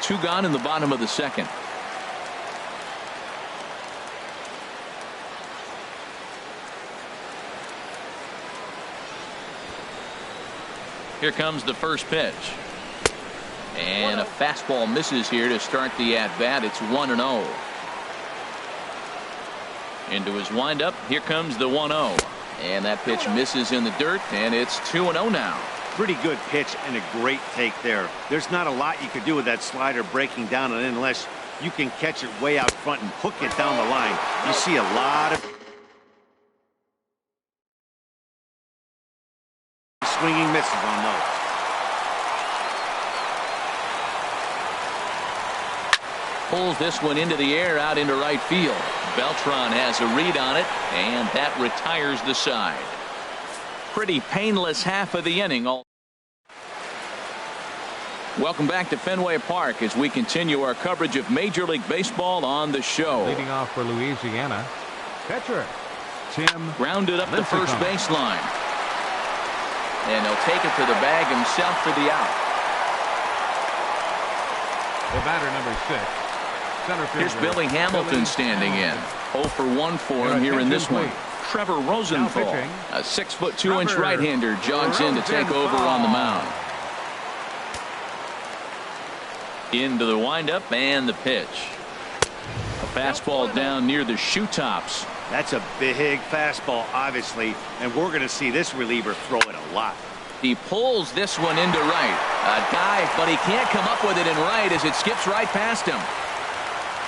2 gone in the bottom of the second. Here comes the first pitch. And a fastball misses here to start the at-bat. It's 1-0. Into his windup. Here comes the 1-0. And that pitch misses in the dirt, and it's 2-0 now. Pretty good pitch and a great take there. There's not a lot you could do with that slider breaking down and in unless you can catch it way out front and hook it down the line. You see a lot of swinging misses on those. Pulls this one into the air out into right field. Beltran has a read on it, and that retires the side. Pretty painless half of the inning. Welcome back to Fenway Park as we continue our coverage of Major League Baseball on the show. Leading off for Louisiana, pitcher Tim. Grounded up the first baseline. And he'll take it to the bag himself for the out. The batter, number 6. Here's Billy Hamilton standing in. 0 for 1 for him here in this one. Trevor Rosenthal, a 6'2" right-hander, jogs in to take over on the mound. Into the windup and the pitch. A fastball down near the shoe tops. That's a big fastball, obviously, and we're going to see this reliever throw it a lot. He pulls this one into right. A dive, but he can't come up with it in right as it skips right past him.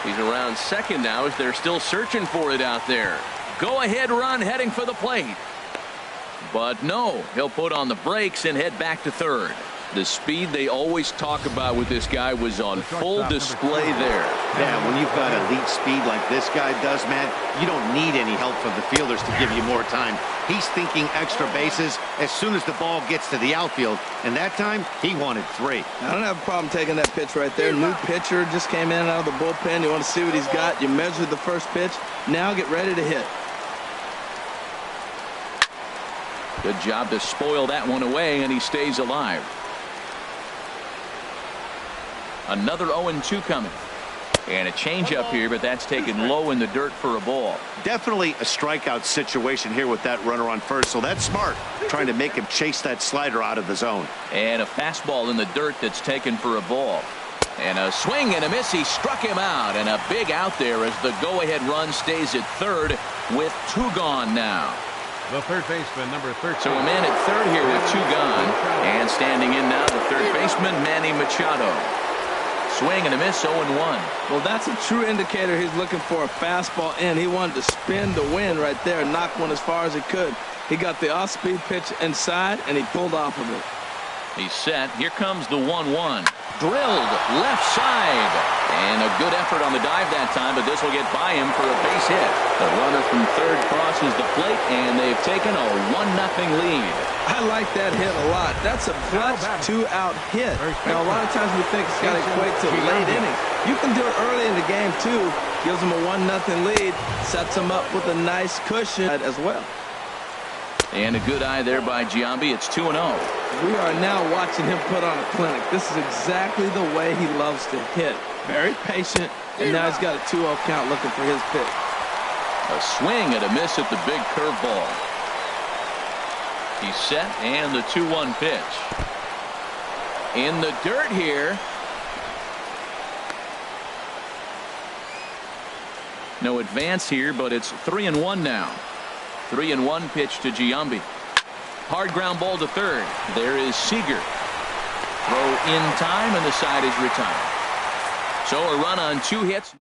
He's around second now as they're still searching for it out there. Go-ahead run heading for the plate. But no, he'll put on the brakes and head back to third. The speed they always talk about with this guy was on full display there. Yeah, when you've got elite speed like this guy does, man, you don't need any help from the fielders to give you more time. He's thinking extra bases as soon as the ball gets to the outfield, and that time he wanted 3. I don't have a problem taking that pitch right there. New pitcher just came in out of the bullpen. You want to see what he's got. You measured the first pitch. Now get ready to hit. Good job to spoil that one away, and he stays alive. Another 0-2 coming. And a changeup here, but that's taken low in the dirt for a ball. Definitely a strikeout situation here with that runner on first, so that's smart, trying to make him chase that slider out of the zone. And a fastball in the dirt that's taken for a ball. And a swing and a miss. He struck him out, and a big out there as the go-ahead run stays at third with 2 gone now. The third baseman, number 13. So a man at third here with 2 gone. And standing in now, the third baseman, Manny Machado. Swing and a miss, 0-1. Well, that's a true indicator he's looking for a fastball in. He wanted to spin the wind right there and knock one as far as he could. He got the off-speed pitch inside, and he pulled off of it. He's set. Here comes the 1-1. Drilled left side. And a good effort on the dive that time, but this will get by him for a base hit. The runner from third crosses the plate, and they've taken a 1-0 lead. I like that hit a lot. That's a clutch 2-out hit. Now, a lot of times we think it's got to equate to late inning. You can do it early in the game, too. Gives them a 1-0 lead. Sets them up with a nice cushion as well. And a good eye there by Giambi. It's 2-0. We are now watching him put on a clinic. This is exactly the way he loves to hit. Very patient, and now he's got a 2-0 count looking for his pitch. A swing and a miss at the big curveball. He's set, and the 2-1 pitch. In the dirt here. No advance here, but it's 3-1 now. 3-1 pitch to Giambi. Hard ground ball to third. There is Seager. Throw in time, and the side is retired. So a run on 2 hits.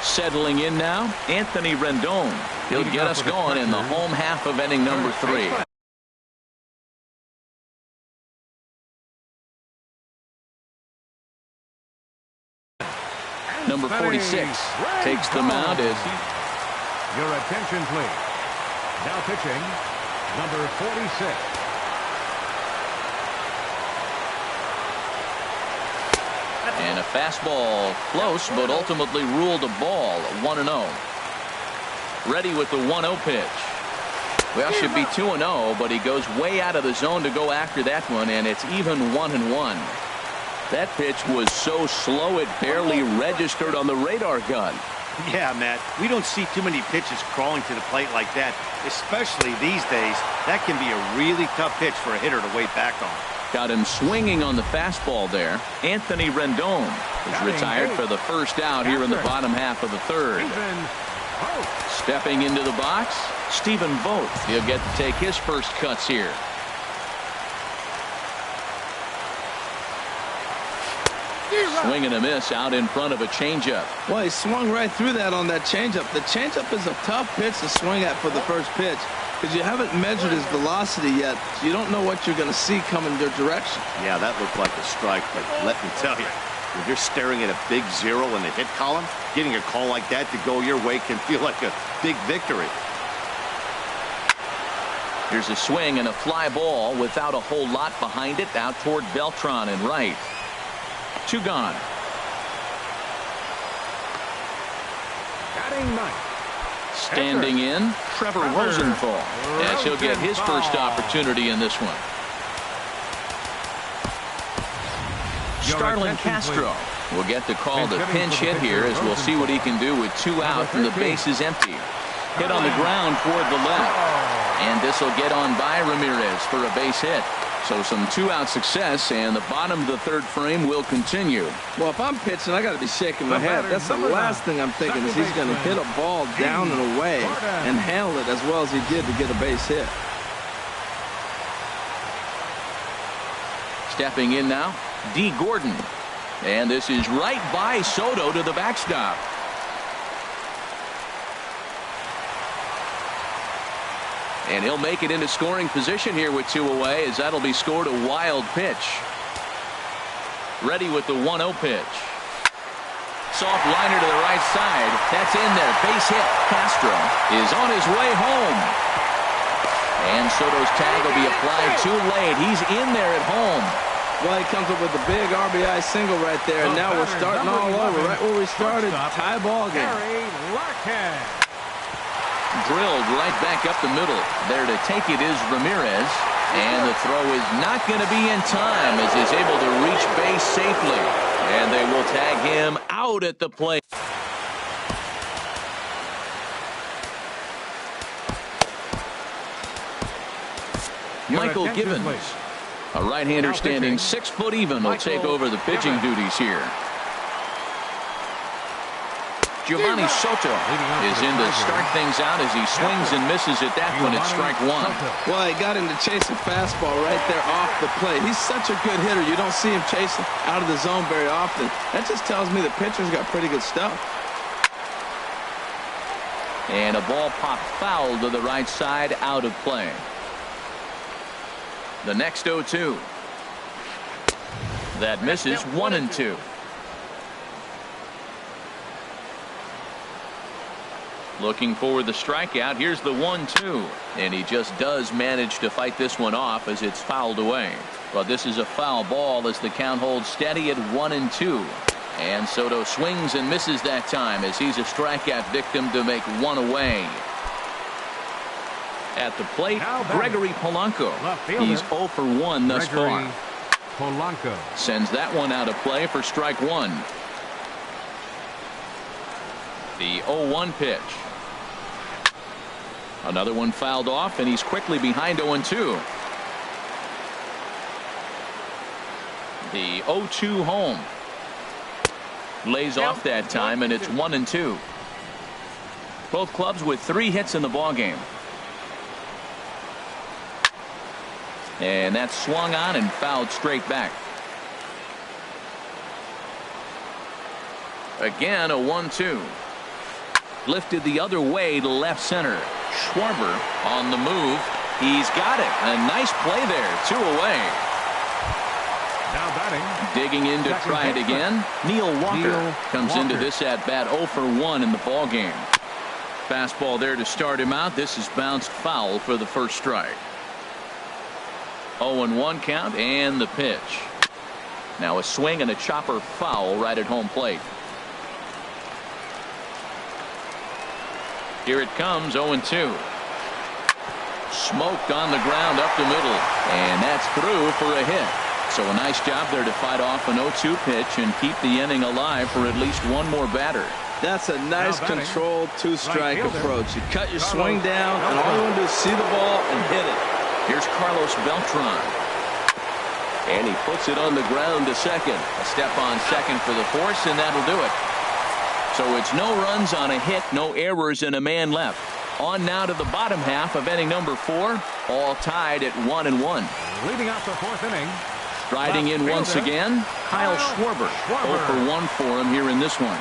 Settling in now, Anthony Rendon. He'll get us going in the home half of inning number 3. Number 46 takes the mound as Your attention, please. Now pitching, number 46. And a fastball close, but ultimately ruled a ball. 1-0. Ready with the 1-0 pitch. Well, should be 2-0, but he goes way out of the zone to go after that one, and it's even 1-1. That pitch was so slow it barely registered on the radar gun. Yeah, Matt, we don't see too many pitches crawling to the plate like that, especially these days. That can be a really tough pitch for a hitter to wait back on. Got him swinging on the fastball there. Anthony Rendon is retired for the first out here in the bottom half of the third. Stepping into the box, Stephen Vogt. He'll get to take his first cuts here. Swing and a miss out in front of a changeup. Well, he swung right through that on that changeup. The changeup is a tough pitch to swing at for the first pitch because you haven't measured his velocity yet. So you don't know what you're going to see coming your direction. Yeah, that looked like a strike, but let me tell you, when you're staring at a big 0 in the hit column, getting a call like that to go your way can feel like a big victory. Here's a swing and a fly ball without a whole lot behind it, out toward Beltran and right. 2 gone. Standing in, Trevor Rosenthal, as he'll get his first opportunity in this one. Starlin Castro will get the call to pinch hit here, as we'll see what he can do with 2 out and the base is empty. Hit on the ground toward the left, and this will get on by Ramirez for a base hit. So some 2-out success, and the bottom of the third frame will continue. Well, if I'm pitching, I got to be shaking my head. That's the last thing I'm thinking is he's going to hit a ball down and away and handle it as well as he did to get a base hit. Stepping in now, D. Gordon. And this is right by Soto to the backstop. And he'll make it into scoring position here with 2 away, as that'll be scored a wild pitch. Ready with the 1-0 pitch. Soft liner to the right side. That's in there. Base hit. Castro is on his way home. And Soto's tag will be applied too late. He's in there at home. Well, he comes up with a big RBI single right there, and now we're starting all over right where we started. Tie ball game. Drilled right back up the middle. There to take it is Ramirez. And the throw is not going to be in time as he's able to reach base safely. And they will tag him out at the plate. Michael Gibbons, a right-hander standing 6 foot even, will take over the pitching duties here. Giovanni Soto is in to start things out as he swings and misses at that one at strike 1. Well, he got him to chase a fastball right there off the plate. He's such a good hitter. You don't see him chasing out of the zone very often. That just tells me the pitcher's got pretty good stuff. And a ball popped foul to the right side, out of play. The next 0-2. That misses, 1-2. Looking for the strikeout. Here's the 1-2. And he just does manage to fight this one off as it's fouled away. But this is a foul ball as the count holds steady at 1-2. And Soto swings and misses that time as he's a strikeout victim to make 1 away. At the plate, Gregory Polanco. He's 0 for 1 thus far. Polanco sends that one out of play for strike 1. The 0-1 pitch. Another one fouled off, and he's quickly behind 0-2. The 0-2 home. Lays off that time, and it's 1-2. Both clubs with 3 hits in the ballgame. And that's swung on and fouled straight back. Again, a 1-2. Lifted the other way to left center. Schwarber on the move. He's got it. A nice play there. 2 away. now batting. Digging in to try it again. Neil Walker comes into this at bat 0 for 1 in the ball game. Fastball there to start him out. This is bounced foul for the first strike. 0-1 count and the pitch. Now a swing and a chopper foul right at home plate. Here it comes, 0-2. Smoked on the ground up the middle. And that's through for a hit. So a nice job there to fight off an 0-2 pitch and keep the inning alive for at least one more batter. That's a nice controlled two-strike approach. You cut your swing down, and all you want to do is see the ball and hit it. Here's Carlos Beltran. And he puts it on the ground to second. A step on second for the force, and that'll do it. So it's no runs on a hit, no errors, and a man left. On now to the bottom half of inning number 4, all tied at 1-1. Leading off the 4th inning. Striding in once again, Kyle Schwarber. 0 for 1 for him here in this one.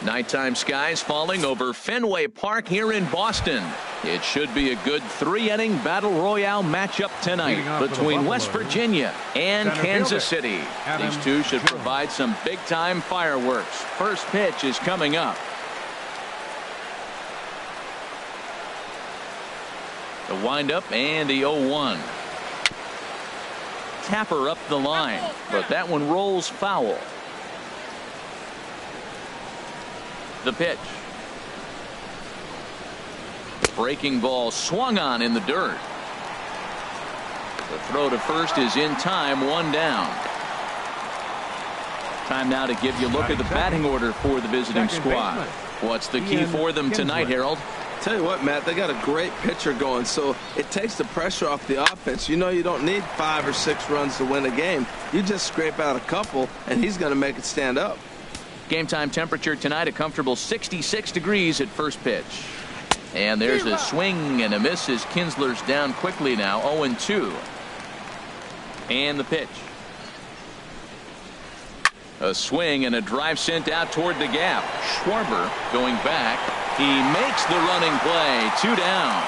Nighttime skies falling over Fenway Park here in Boston. It should be a good 3-inning battle royale matchup tonight between West Virginia and Kansas City. These two should provide some big-time fireworks. First pitch is coming up. The windup and the 0-1. Tapper up the line, but that one rolls foul. The pitch. Breaking ball swung on in the dirt. The throw to first is in time, 1 down. Time now to give you a look at the batting order for the visiting squad. What's the key for them tonight, Harold? Tell you what, Matt, they got a great pitcher going, so it takes the pressure off the offense. You know you don't need 5 or 6 runs to win a game. You just scrape out a couple, and he's going to make it stand up. Game time temperature tonight, a comfortable 66 degrees at first pitch. And there's a swing and a miss as Kinsler's down quickly now, 0-2. And the pitch. A swing and a drive sent out toward the gap. Schwarber going back. He makes the running play. 2 down.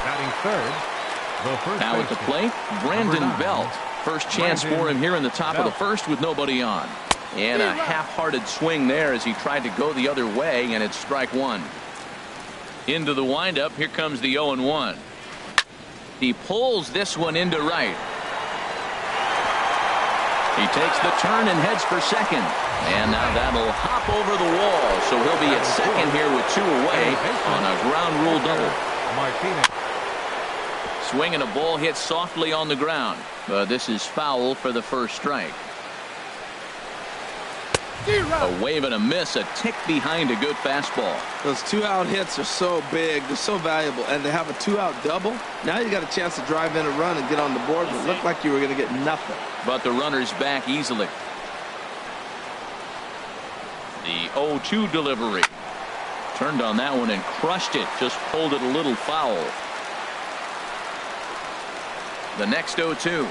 Batting third, the first now at the plate, Brandon Belt. First chance for him here in the top of the first with nobody on. And a half-hearted swing there as he tried to go the other way, and it's strike 1. Into the windup. Here comes the 0-1. He pulls this one into right. He takes the turn and heads for second. And now that'll hop over the wall. So he'll be at second here with 2 away on a ground rule double. Swing and a ball hit softly on the ground. But this is foul for the first strike. A wave and a miss, a tick behind a good fastball. Those 2-out hits are so big, they're so valuable, and to have a 2-out double, now you got a chance to drive in a run and get on the board, but it looked like you were going to get nothing. But the runner's back easily. The 0-2 delivery. Turned on that one and crushed it, just pulled it a little foul. The next 0-2.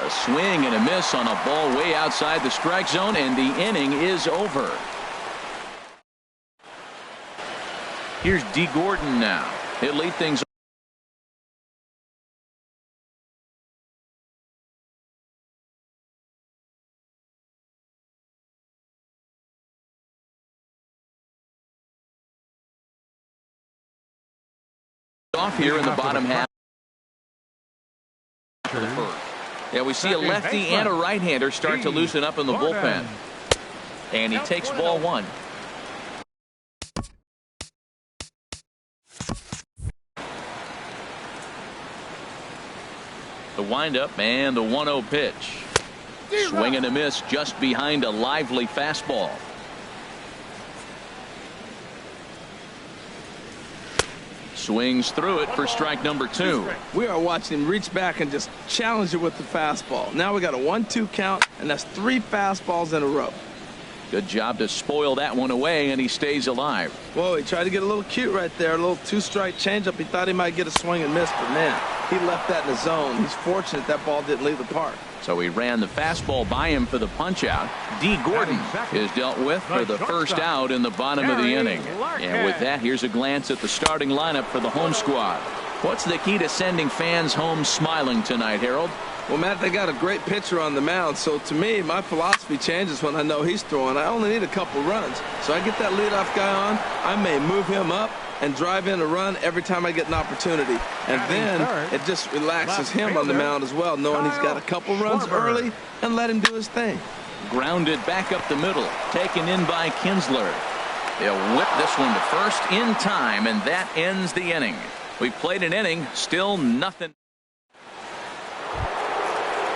A swing and a miss on a ball way outside the strike zone, and the inning is over. Here's D. Gordon now. He'll lead things off here in the bottom half of the first. Yeah, we see a lefty and a right-hander start to loosen up in the bullpen. And he takes ball 1. The windup and the 1-0 pitch. Swing and a miss just behind a lively fastball. Swings through it for strike number 2. We are watching him reach back and just challenge it with the fastball. Now we got a 1-2 count, and that's 3 fastballs in a row. Good job to spoil that one away, and he stays alive. Whoa, he tried to get a little cute right there, a little 2-strike changeup. He thought he might get a swing and miss, but man, he left that in the zone. He's fortunate that ball didn't leave the park. So he ran the fastball by him for the punch out. D. Gordon is dealt with for the first out in the bottom of the inning. And with that, here's a glance at the starting lineup for the home squad. What's the key to sending fans home smiling tonight, Harold? Well, Matt, they got a great pitcher on the mound, so to me, my philosophy changes when I know he's throwing. I only need a couple runs. So I get that leadoff guy on, I may move him up and drive in a run every time I get an opportunity. And then it just relaxes him on the mound as well, knowing he's got a couple runs early and let him do his thing. Grounded back up the middle, taken in by Kinsler. They'll whip this one to first in time, and that ends the inning. We've played an inning, still nothing.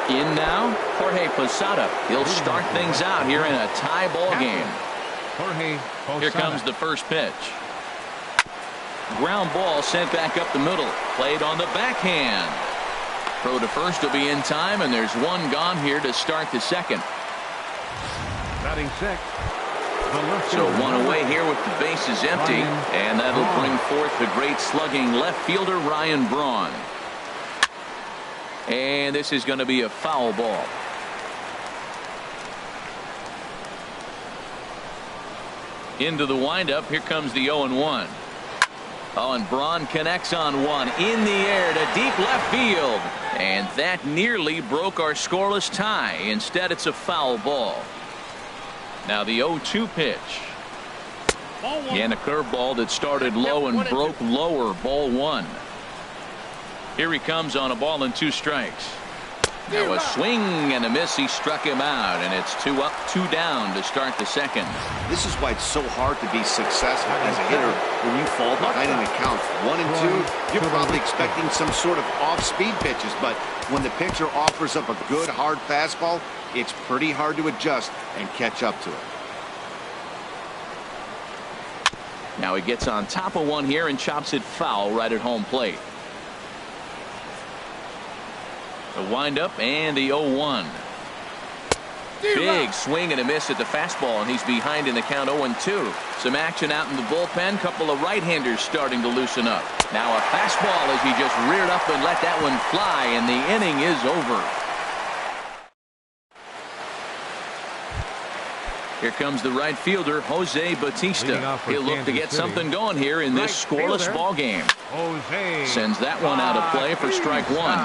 In now, Jorge Posada. He'll start things out here in a tie ball game. Here comes the first pitch. Ground ball sent back up the middle. Played on the backhand. Throw to first will be in time, and there's one gone here to start the second. Batting 6. So one away here with the bases empty, and that'll bring forth the great slugging left fielder Ryan Braun. And this is going to be a foul ball. Into the windup. Here comes the 0-1. Oh, and Braun connects on one in the air to deep left field. And that nearly broke our scoreless tie. Instead, it's a foul ball. Now the 0-2 pitch. And a curveball that started low and broke lower. Ball 1. Here he comes on a ball and 2 strikes. Now a swing and a miss. He struck him out, and it's 2 up, 2 down to start the second. This is why it's so hard to be successful as a hitter when you fall behind in the count 1 and 2. You're probably expecting some sort of off-speed pitches, but when the pitcher offers up a good hard fastball, it's pretty hard to adjust and catch up to it. Now he gets on top of one here and chops it foul right at home plate. The windup and the 0-1. Big swing and a miss at the fastball, and he's behind in the count 0-2. Some action out in the bullpen. Couple of right-handers starting to loosen up. Now a fastball as he just reared up and let that one fly, and the inning is over. Here comes the right fielder, Jose Bautista. He'll look to get something going here in this scoreless ball game. Sends that one out of play for strike one.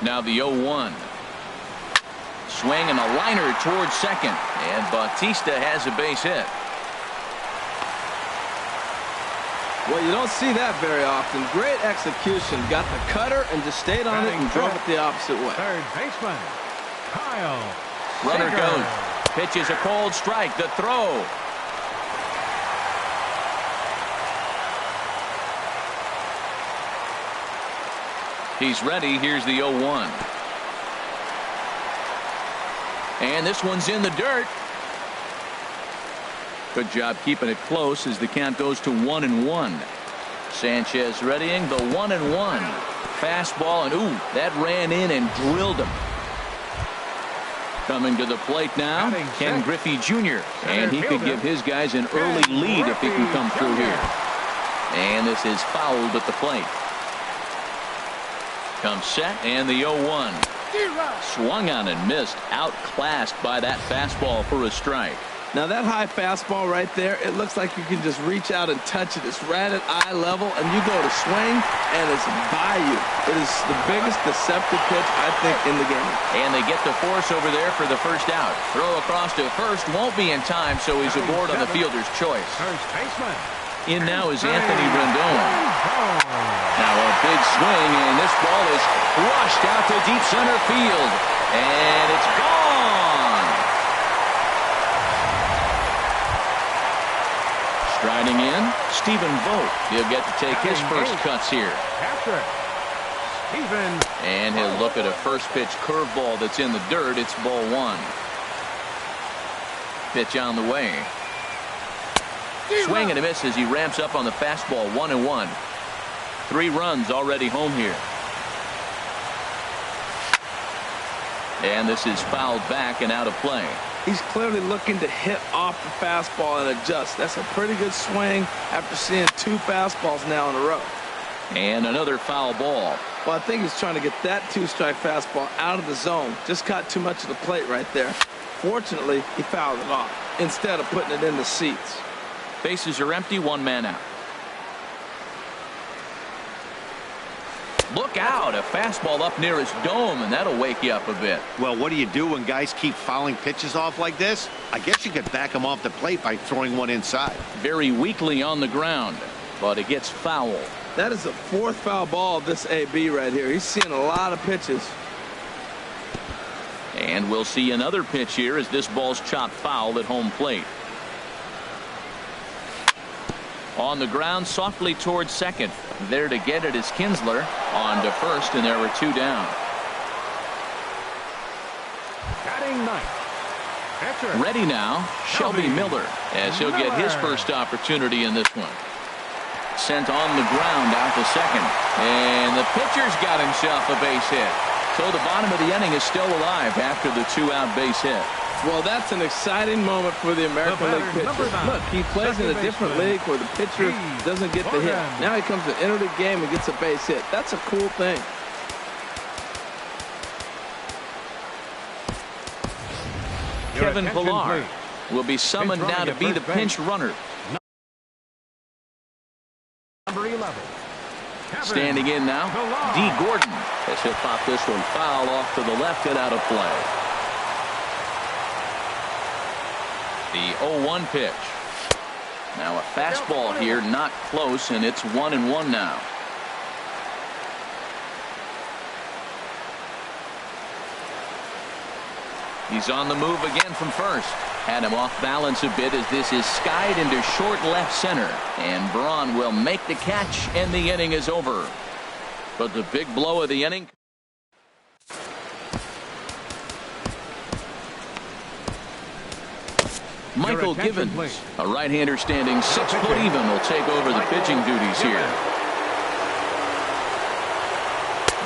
Now the 0-1. Swing and a liner towards second, and Bautista has a base hit. Well, you don't see that very often. Great execution. Got the cutter and just stayed on it and drove it the opposite way. Third baseman, Kyle. Runner goes. Pitches a cold strike. The throw. He's ready. Here's the 0-1. And this one's in the dirt. Good job keeping it close as the count goes to 1-1. Sanchez readying the 1-1. Fastball, and ooh, that ran in and drilled him. Coming to the plate now, Ken Griffey Jr. And he could give his guys an early lead if he can come through here. And this is fouled at the plate. Comes set, and the 0-1. Swung on and missed. Outclassed by that fastball for a strike. Now that high fastball right there, it looks like you can just reach out and touch it. It's right at eye level, and you go to swing, and it's by you. It is the biggest deceptive pitch, I think, in the game. And they get the force over there for the first out. Throw across to first, won't be in time, so he's aboard on the fielder's choice. First baseman. In now is Anthony Rendon. Now a big swing, and this ball is flushed out to deep center field. And it's gone. Striding in, Stephen Vogt. He'll get to take his first cuts here. And he'll look at a first pitch curveball that's in the dirt. It's ball one. Pitch on the way. Swing and a miss as he ramps up on the fastball. 1-1. 3 runs already home here. And this is fouled back and out of play. He's clearly looking to hit off the fastball and adjust. That's a pretty good swing after seeing 2 fastballs now in a row. And another foul ball. Well, I think he's trying to get that 2-strike fastball out of the zone. Just caught too much of the plate right there. Fortunately, he fouled it off instead of putting it in the seats. Bases are empty, 1 man out. Look out, a fastball up near his dome, and that'll wake you up a bit. Well, what do you do when guys keep fouling pitches off like this? I guess you could back them off the plate by throwing one inside. Very weakly on the ground, but it gets foul. That is the 4th foul ball of this AB right here. He's seeing a lot of pitches. And we'll see another pitch here as this ball's chopped foul at home plate. On the ground, softly towards second. There to get it is Kinsler. On to first, and there were 2 down. Batting ninth. Catcher. Ready now, Shelby Miller, as he'll get his first opportunity in this one. Sent on the ground out to second. And the pitcher's got himself a base hit. So the bottom of the inning is still alive after the 2-out base hit. Well, that's an exciting moment for the American League pitcher. Look, he plays in a different league where the pitcher doesn't get the hit. Now he comes to enter the game and gets a base hit. That's a cool thing. Kevin Pillar will be summoned now to be the pinch runner. Number 11. Standing in now, D. Gordon, as he'll pop this one foul off to the left and out of play. The 0-1 pitch. Now a fastball here, not close, and it's 1-1 now. He's on the move again from first. Had him off balance a bit as this is skied into short left center. And Braun will make the catch, and the inning is over. But the big blow of the inning. Michael attention, Givens, please. a right-hander standing 6 foot even, will take over the pitching duties here.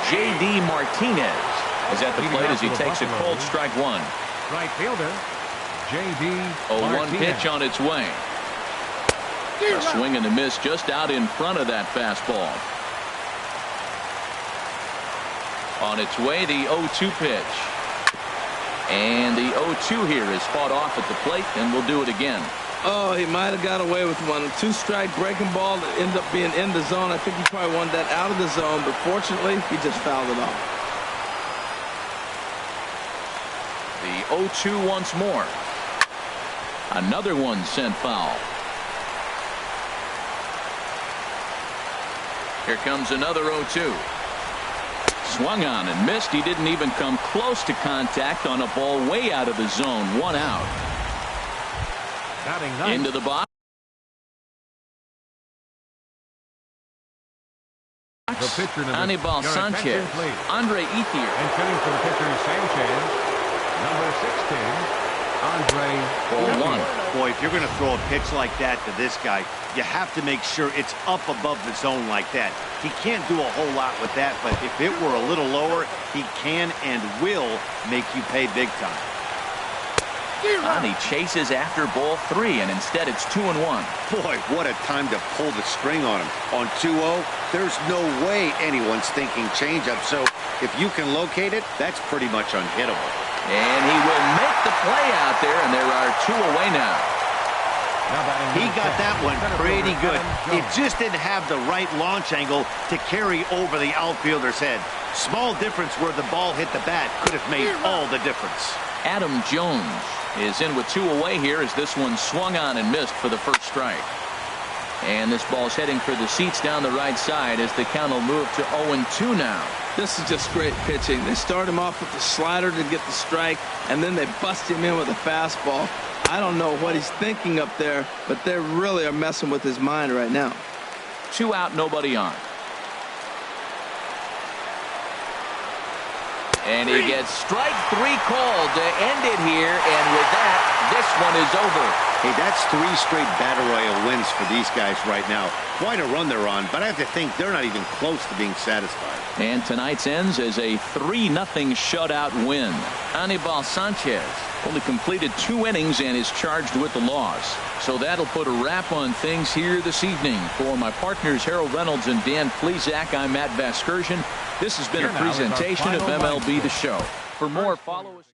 J.D. Martinez is at the plate as he takes a cold strike one. Right fielder, J.D. A 1 Martinez. pitch on its way. A swing and a miss just out in front of that fastball. On its way, the 0-2 pitch. And the 0-2 here is fought off at the plate, and we'll do it again. Oh, he might have got away with one. A 2-strike breaking ball that ended up being in the zone. I think he probably wanted that out of the zone, but fortunately, he just fouled it off. The 0-2 once more. Another one sent foul. Here comes another 0-2. Swung on and missed. He didn't even come close to contact on a ball way out of the zone. 1 out. Batting ninth. Into the box. The pitcher to the- Anibal Your Sanchez. attention, please. Andre Ethier. Entering for the pitcher, Sanchez. Number 16, Andre. Ball 1. Boy, if you're going to throw a pitch like that to this guy, you have to make sure it's up above the zone like that. He can't do a whole lot with that, but if it were a little lower, he can and will make you pay big time. And he chases after ball 3, and instead it's 2-1. Boy, what a time to pull the string on him. On 2-0, there's no way anyone's thinking changeup, so if you can locate it, that's pretty much unhittable. And he will make the play out there, and there are 2 away now. He got that one pretty good. It just didn't have the right launch angle to carry over the outfielder's head. Small difference where the ball hit the bat could have made all the difference. Adam Jones is in with 2 away here as this one swung on and missed for the first strike. And this ball's heading for the seats down the right side as the count will move to 0-2 now. This is just great pitching. They start him off with the slider to get the strike, and then they bust him in with a fastball. I don't know what he's thinking up there, but they really are messing with his mind right now. 2 out, nobody on. And he gets strike 3 called to end it here, and with that, this one is over. Hey, that's 3 straight Battle Royale wins for these guys right now. Quite a run they're on, but I have to think they're not even close to being satisfied. And tonight's ends as a 3-0 shutout win. Anibal Sanchez only completed 2 innings and is charged with the loss. So that'll put a wrap on things here this evening. For my partners Harold Reynolds and Dan Plesac, I'm Matt Vasgersian. This has been Here a now is our presentation of final MLB line The score. Show. For more, follow us.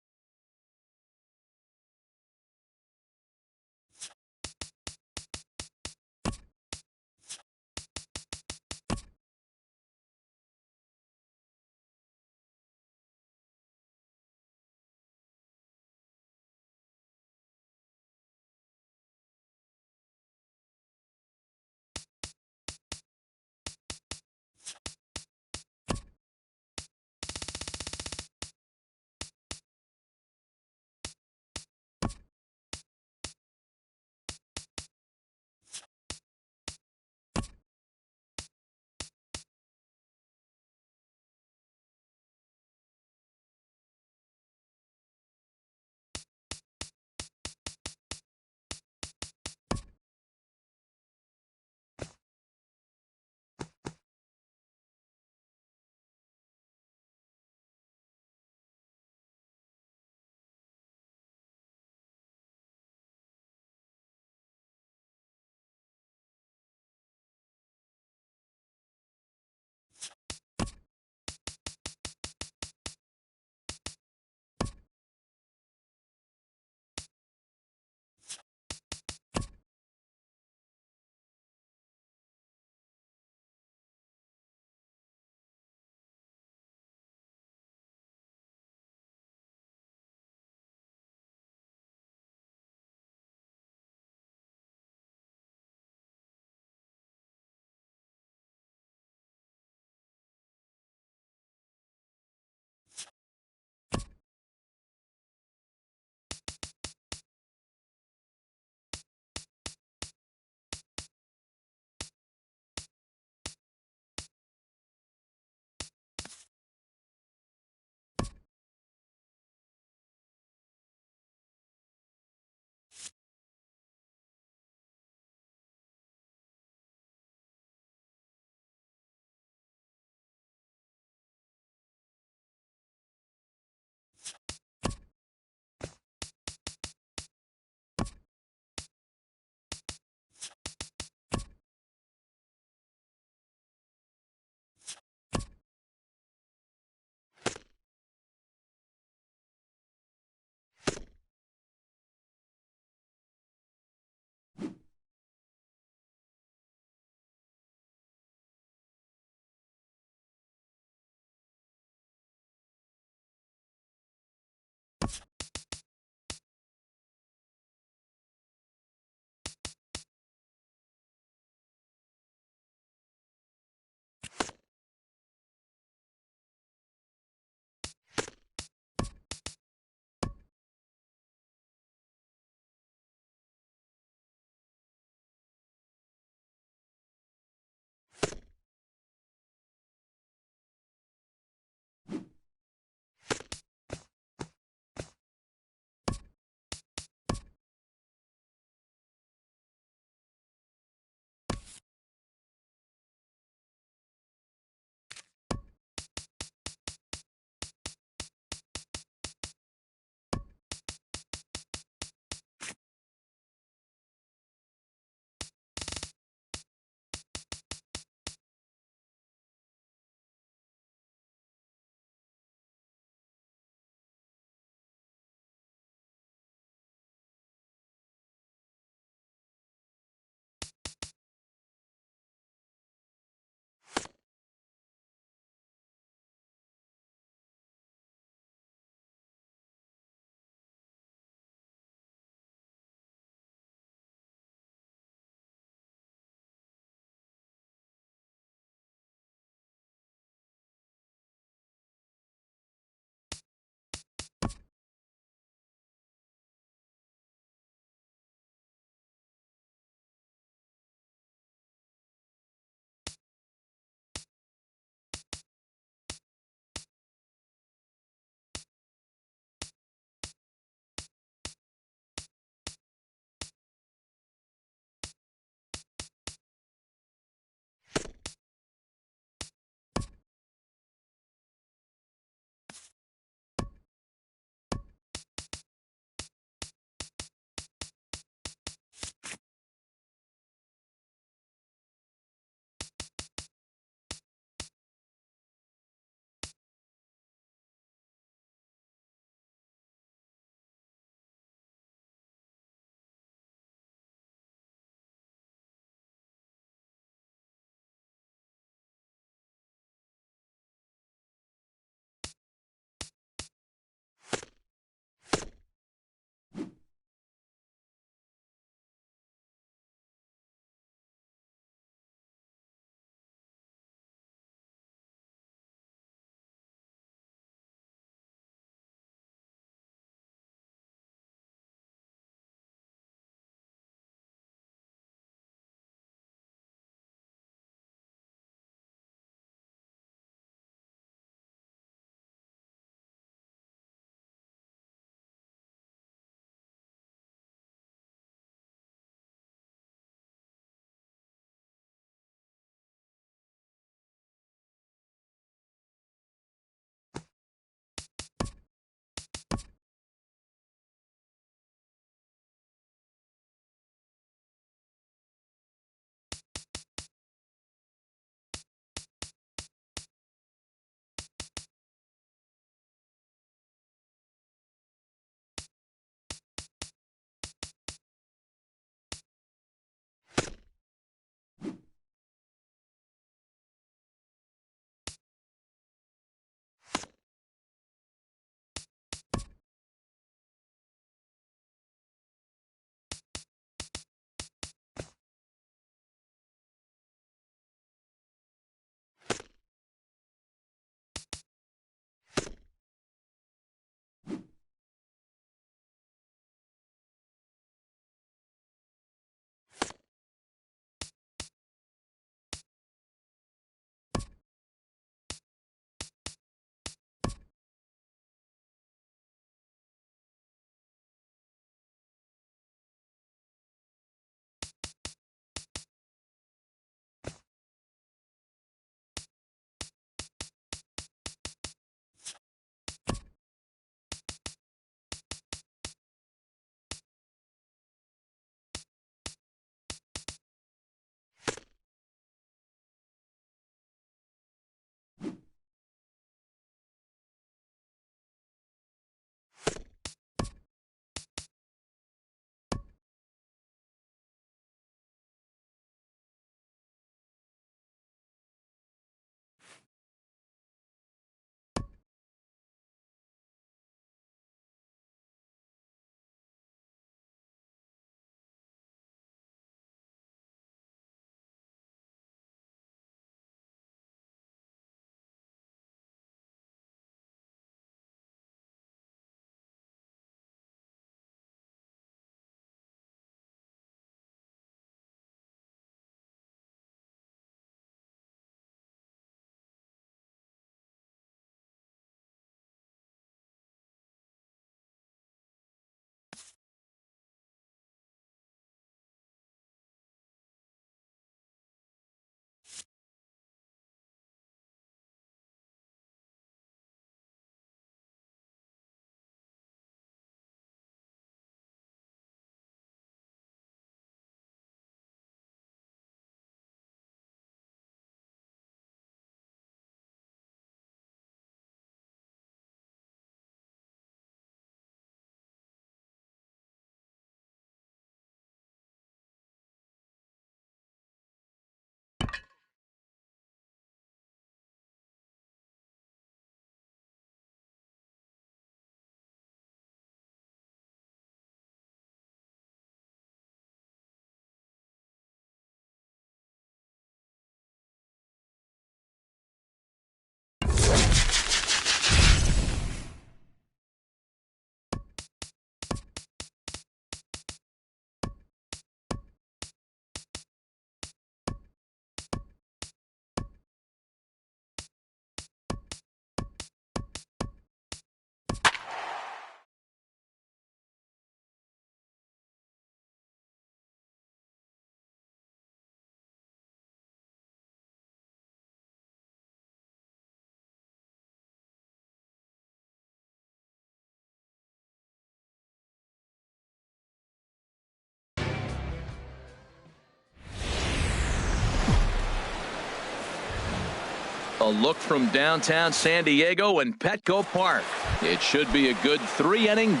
A look from downtown San Diego and Petco Park. It should be a good 3-inning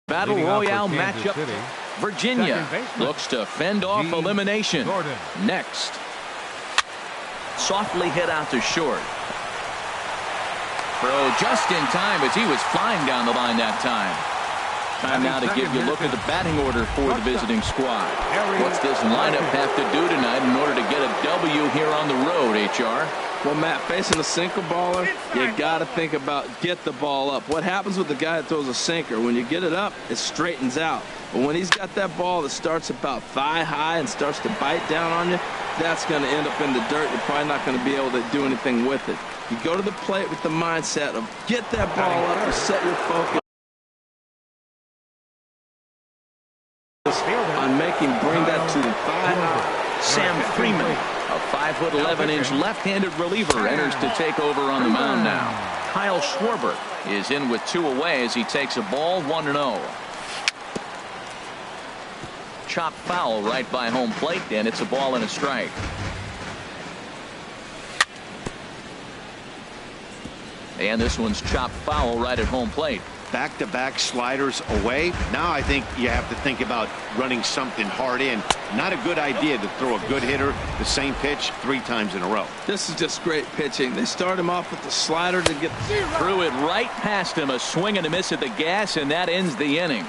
Battle Royale matchup. Virginia looks to fend off elimination. Next. Softly hit out to short. Throw just in time as he was flying down the line that time. Time now to give you a look at the batting order for the visiting squad. What's this lineup have to do tonight in order to get a W here on the road, HR? Well, Matt, facing a sinker baller, you got to think about get the ball up. What happens with the guy that throws a sinker? When you get it up, it straightens out. But when he's got that ball that starts about thigh high and starts to bite down on you, that's going to end up in the dirt. You're probably not going to be able to do anything with it. You go to the plate with the mindset of get that ball up and set your focus on bring that to the thigh high. Sam Freeman, a 5'11" left-handed reliever, enters to take over on the mound now. Kyle Schwarber is in with 2 away as he takes a ball 1-0. Chop foul right by home plate, and it's a ball and a strike. And this one's chopped foul right at home plate. Back-to-back sliders away. Now I think you have to think about running something hard in. Not a good idea to throw a good hitter the same pitch 3 times in a row. This is just great pitching. They start him off with the slider to get threw it right past him. A swing and a miss at the gas, and that ends the inning.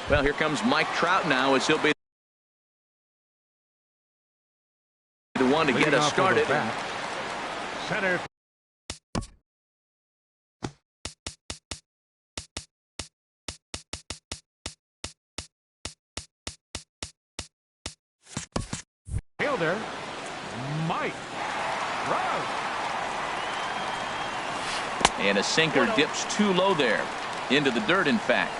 Well, here comes Mike Trout now as he'll be the one to get us started. Center. Fielder Mike Trout. And a sinker dips too low there. Into the dirt, in fact.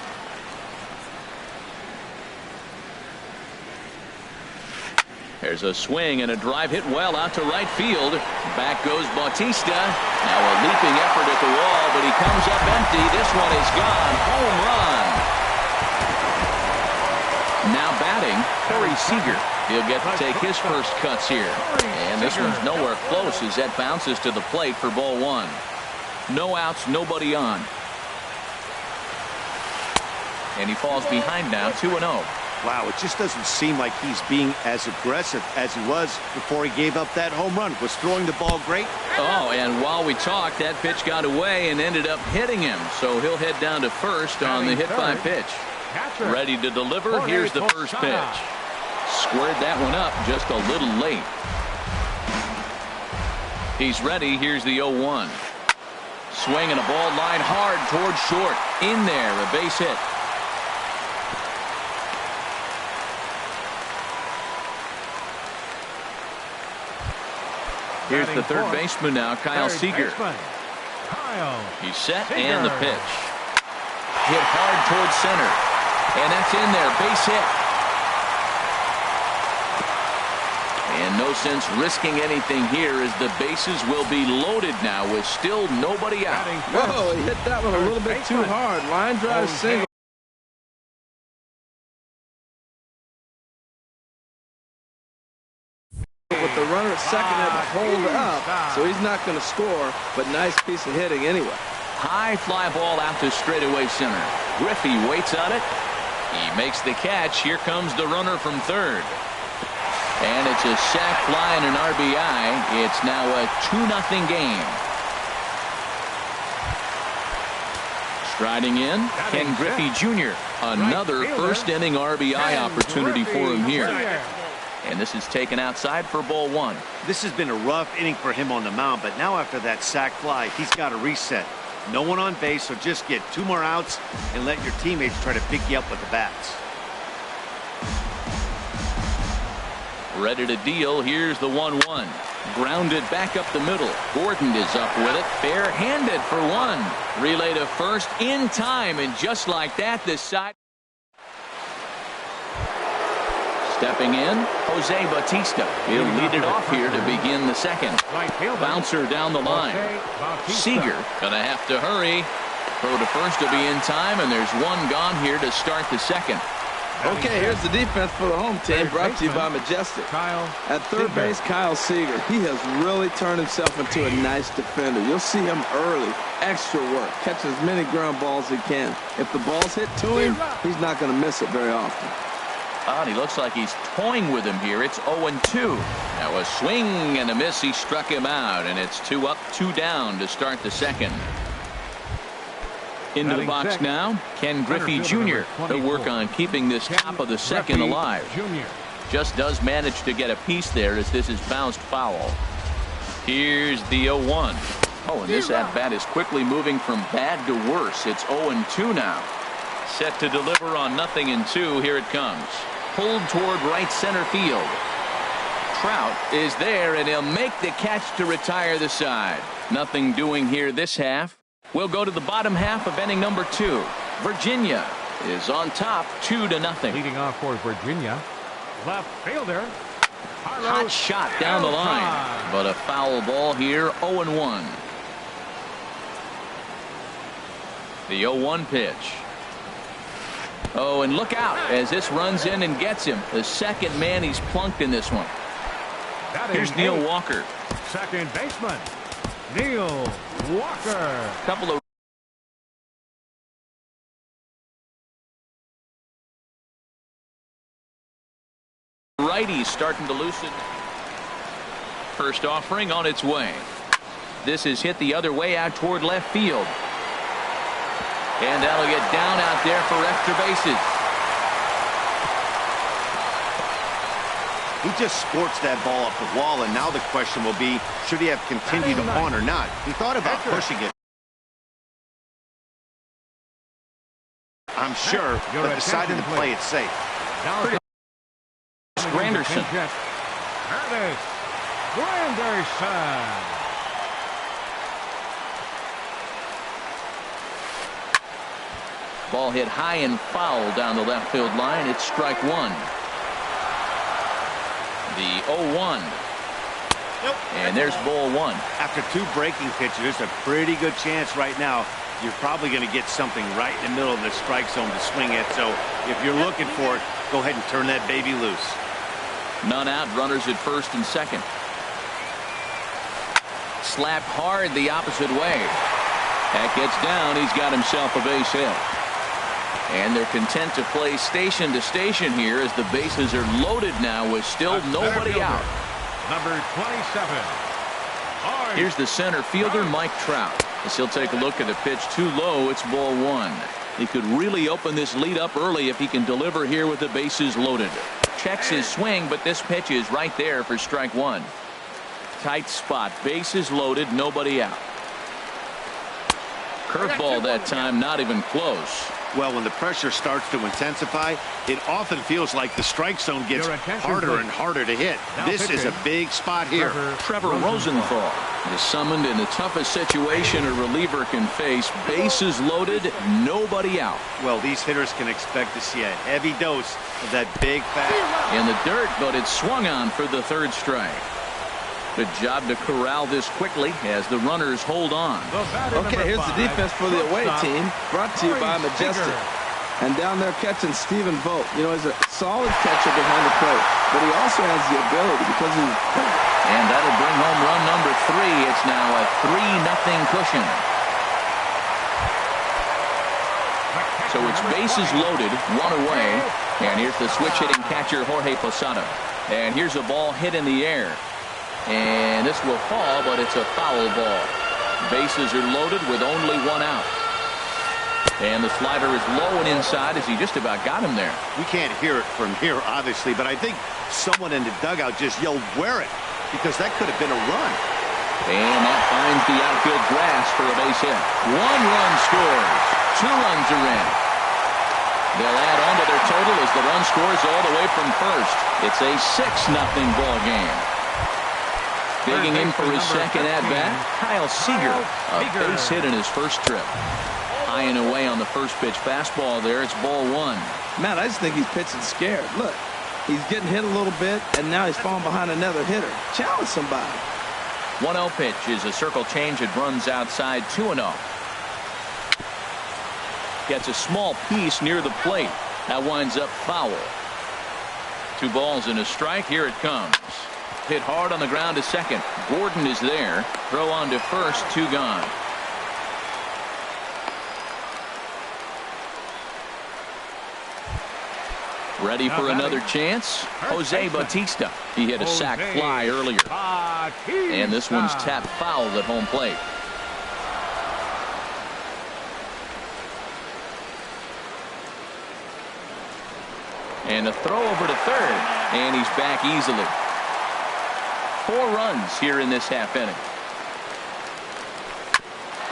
There's a swing and a drive hit well out to right field. Back goes Bautista. Now a leaping effort at the wall, but he comes up empty. This one is gone. Home run. Now batting, Corey Seager. He'll get to take his first cuts here. And this one's nowhere close as that bounces to the plate for ball 1. No outs, nobody on. And he falls behind now, 2-0. Wow, it just doesn't seem like he's being as aggressive as he was before he gave up that home run. Was throwing the ball great? Oh, and while we talked, that pitch got away and ended up hitting him. So he'll head down to first on the hit by pitch. Ready to deliver. Here's the first pitch. Squared that one up just a little late. He's ready. Here's the 0-1. Swing and a ball line hard towards short. In there, a base hit. Here's the third baseman now, Kyle Seager. He's set and the pitch. Hit hard towards center. And that's in there, base hit. And no sense risking anything here as the bases will be loaded now with still nobody out. Whoa, he hit that one a little bit too hard. Line drive single. With the runner at second had to hold up, so he's not going to score, but nice piece of hitting anyway. High fly ball out to straightaway center. Griffey waits on it. He makes the catch. Here comes the runner from third. And it's a sac fly and an RBI. It's now a 2-0 game. Striding in, Ken Griffey Jr. Another first inning RBI opportunity for him here. And this is taken outside for ball 1. This has been a rough inning for him on the mound, but now after that sac fly, he's got to reset. No one on base, so just get 2 more outs and let your teammates try to pick you up with the bats. Ready to deal. Here's the 1-1. Grounded back up the middle. Gordon is up with it. Bare-handed for 1. Relay to first in time, and just like that, this side. Stepping in, Jose Bautista. He'll lead it off here to begin the second. Bouncer down the line. Seager gonna have to hurry. Throw to first will be in time, and there's one gone here to start the second. Okay, here's the defense for the home team, brought to you by Majestic. At third base, Kyle Seager. He has really turned himself into a nice defender. You'll see him early, extra work, catch as many ground balls as he can. If the ball's hit to him, he's not going to miss it very often. And he looks like he's toying with him here. It's 0-2. Now a swing and a miss. He struck him out, and it's 2 up, 2 down to start the second. Into the box now, Ken Griffey Jr. He'll work on keeping this top of the second alive. Just does manage to get a piece there as this is bounced foul. Here's the 0-1. Oh, and this at-bat is quickly moving from bad to worse. It's 0-2 now. Set to deliver on 0-2. Here it comes. Pulled toward right center field. Trout is there, and he'll make the catch to retire the side. Nothing doing here this half. We'll go to the bottom half of inning number 2. Virginia is on top 2-0. Leading off for Virginia, left fielder. Hot shot down the line, but a foul ball here. 0-1. The 0-1 pitch. Oh, and look out as this runs in and gets him. The second man he's plunked in this one. Here's Neil Walker. Second baseman, Neil Walker. Couple of righties starting to loosen. First offering on its way. This is hit the other way out toward left field. And that'll get down out there for extra bases. He just sports that ball up the wall, and now the question will be, should he have continued on or not? He thought about pushing it, I'm sure, but decided to play it safe. Granderson. Ball hit high and foul down the left field line. It's strike 1. The 0-1. And there's ball 1. After 2 breaking pitches, there's a pretty good chance right now you're probably going to get something right in the middle of the strike zone to swing at. So if you're looking for it, go ahead and turn that baby loose. None out, runners at first and second. Slapped hard the opposite way. That gets down. He's got himself a base hit. And they're content to play station to station here as the bases are loaded now with still nobody out. Number 27. Here's the center fielder, Mike Trout. As he'll take a look at the pitch too low, it's ball 1. He could really open this lead up early if he can deliver here with the bases loaded. Checks his swing, but this pitch is right there for strike 1. Tight spot, bases loaded, nobody out. Curveball that time, not even close. Well, when the pressure starts to intensify, it often feels like the strike zone gets harder and harder to hit. This is a big spot here. Trevor Rosenthal is summoned in the toughest situation a reliever can face. Bases loaded, nobody out. Well, these hitters can expect to see a heavy dose of that big fat. In the dirt, but it's swung on for the 3rd strike. Good job to corral this quickly as the runners hold on. Okay, here's the defense for the away team, brought to you by Majestic. And down there catching Stephen Vogt. You know, he's a solid catcher behind the plate, but he also has the ability because he's quick. And that'll bring home run number 3. It's now a 3-0 cushion. So it's bases loaded, 1 away. And here's the switch hitting catcher Jorge Posada. And here's a ball hit in the air. And this will fall, but it's a foul ball. Bases are loaded with only 1 out. And the slider is low and inside as he just about got him there. We can't hear it from here, obviously, but I think someone in the dugout just yelled, "Wear it," because that could have been a run. And that finds the outfield grass for a base hit. 1 run scores. 2 runs are in. They'll add on to their total as the run scores all the way from first. It's a 6-0 ball game. Digging in for his second at-bat, Kyle Seager, a base hit in his first trip. High and away on the first pitch fastball there. It's ball 1. Man, I just think he's pitching scared. Look, he's getting hit a little bit, and now he's falling behind another hitter. Challenge somebody. 1-0 pitch is a circle change. It runs outside 2-0. gets a small piece near the plate. That winds up foul. 2 balls and a strike. Here it comes. Hit hard on the ground to second. Gordon is there. Throw on to first. 2 gone. Ready for another chance. Jose Bautista. He hit a sac fly earlier. And this one's tapped foul at home plate. And a throw over to third. And he's back easily. 4 runs here in this half inning.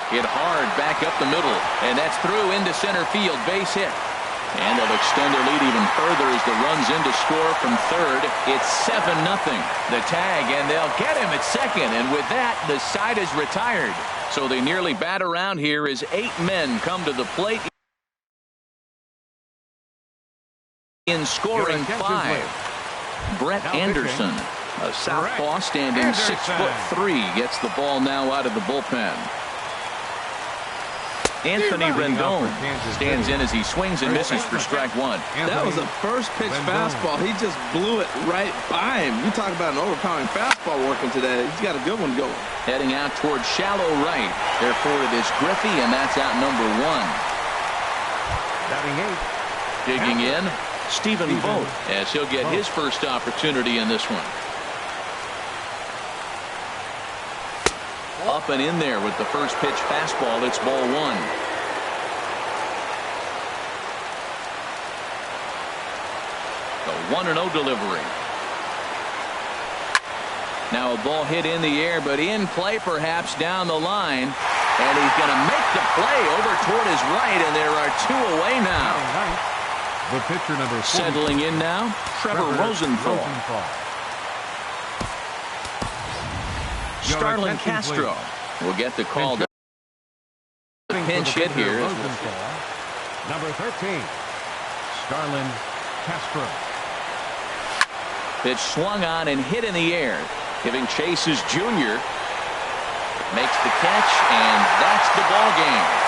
Hit hard back up the middle. And that's through into center field. Base hit. And they'll extend their lead even further as the runs in to score from third. It's 7-0. The tag, and they'll get him at second. And with that, the side is retired. So they nearly bat around here as 8 men come to the plate in scoring 5. Brett Anderson, a southpaw standing 6'3", gets the ball now out of the bullpen. Anthony Rendon stands in as he swings and misses for strike 1. That was a first pitch fastball. He just blew it right by him. You talk about an overpowering fastball working today. He's got a good one going. Heading out towards shallow right. Therefore it is Griffey, and that's out number 1. Digging in, Stephen Vogt, as he'll get his first opportunity in this one. Up and in there with the first pitch fastball. It's ball 1. The 1-0 delivery. Now a ball hit in the air, but in play perhaps down the line. And he's going to make the play over toward his right, and there are 2 away now. The pitcher number 40. Settling in now, Trevor Rosenthal. Starlin Castro will get the call. The pinch hit here. Number 13, Starlin Castro. Pitch swung on and hit in the air. Giving chase is Junior. Makes the catch, and that's the ball game.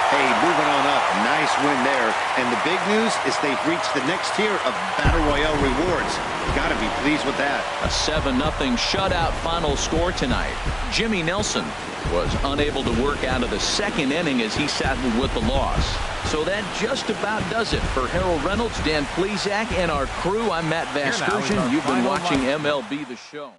Hey, moving on up. Nice win there. And the big news is they've reached the next tier of Battle Royale rewards. Got to be pleased with that. A 7-0 shutout final score tonight. Jimmy Nelson was unable to work out of the second inning as he saddled with the loss. So that just about does it for Harold Reynolds, Dan Plesac, and our crew. I'm Matt Vasgersian. You've been watching MLB The Show.